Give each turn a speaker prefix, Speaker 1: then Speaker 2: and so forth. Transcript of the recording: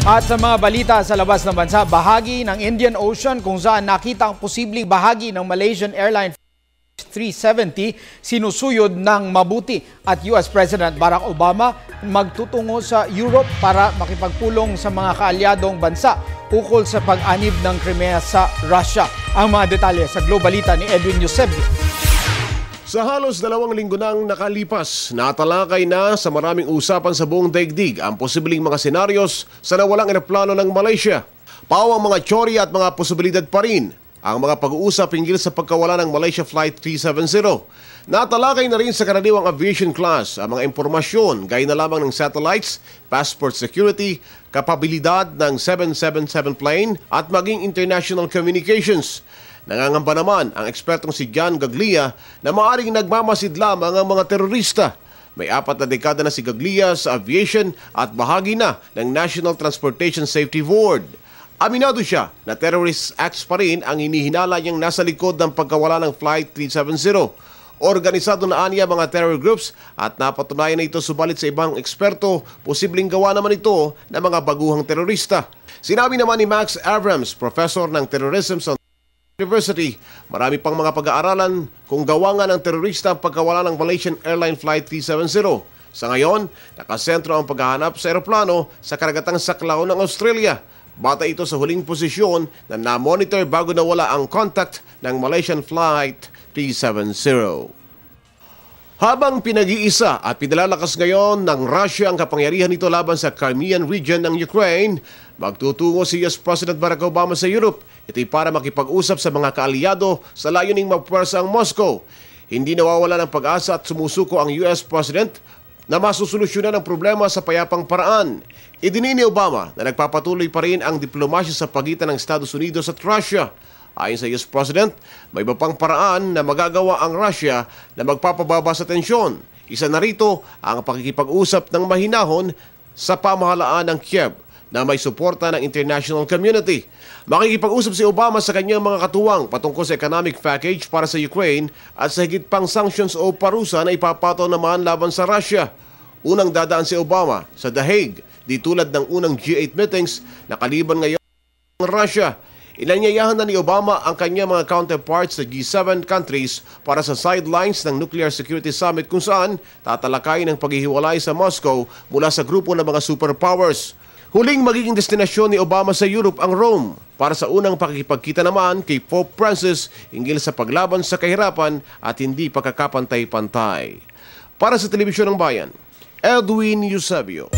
Speaker 1: At sa mga balita sa labas ng bansa, bahagi ng Indian Ocean kung saan nakita ang posibleng bahagi ng Malaysian Airline 370 sinusuyod ng mabuti at US President Barack Obama magtutungo sa Europe para makipagpulong sa mga kaalyadong bansa ukol sa pag-anib ng Crimea sa Russia. Ang mga detalye sa Globalita ni Edwin Eusebio.
Speaker 2: Sa halos 2 linggo nang nakalipas, natalakay na sa maraming usapan sa buong daigdig ang posibleng mga senaryos sa nawalang eroplano ng Malaysia. Pawang mga tsorya at mga posibilidad pa rin ang mga pag-uusap hinggil sa pagkawala ng Malaysia Flight 370. Natalakay na rin sa karaniwang aviation class ang mga impormasyon gaya na lamang ng satellites, passport security, kapabilidad ng 777 plane at maging international communications. Nangangamba naman ang ekspertong si John Gaglia na maaring nagmamasid lamang ang mga terorista. May 4 na dekada na si Gaglia sa aviation at bahagi na ng National Transportation Safety Board. Aminado siya na terrorist acts pa rin ang hinihinala niyang nasa likod ng pagkawala ng Flight 370. Organisado na aniya mga terror groups at napatunayan na ito subalit sa ibang eksperto, posibleng gawa naman ito ng mga baguhang terorista. Sinabi naman ni Max Abrams, professor ng terrorism sa University, marami pang mga pag-aaralan kung gawa nga ng terorista ang pagkawala ng Malaysian Airline Flight 370. Sa ngayon, nakasentro ang paghahanap sa eroplano sa karagatang saklaw ng Australia. Bata ito sa huling posisyon na na-monitor bago nawala ang contact ng Malaysian Flight 370. Habang pinag-iisa at pinalalakas ngayon ng Russia ang kapangyarihan nito laban sa Crimean region ng Ukraine, magtutungo si US President Barack Obama sa Europe. Ito'y para makipag-usap sa mga kaalyado sa layuning magpuwersa ang Moscow. Hindi nawawala ng pag-asa at sumusuko ang US President na masusolusyonan ang problema sa payapang paraan. Idinin ni Obama na nagpapatuloy pa rin ang diplomasya sa pagitan ng Estados Unidos at Russia. Ayon sa US President, may iba pang paraan na magagawa ang Russia na magpapababa sa tensyon. Isa na rito ang pakikipag-usap ng mahinahon sa pamahalaan ng Kiev na may suporta ng international community. Makikipag-usap si Obama sa kanyang mga katuwang patungkol sa economic package para sa Ukraine at sa higit pang sanctions o parusa na ipapataw naman laban sa Russia. Unang dadaan si Obama sa The Hague, di tulad ng unang G8 meetings na kaliban ngayon ng Russia. Inanyayahan na ni Obama ang kanyang mga counterparts sa G7 countries para sa sidelines ng Nuclear Security Summit kung saan tatalakayin ang paghihiwalay sa Moscow mula sa grupo ng mga superpowers. Huling magiging destinasyon ni Obama sa Europe ang Rome para sa unang pakikipagkita naman kay Pope Francis hinggil sa paglaban sa kahirapan at hindi pagkakapantay-pantay. Para sa Telebisyon ng Bayan, Edwin Eusebio.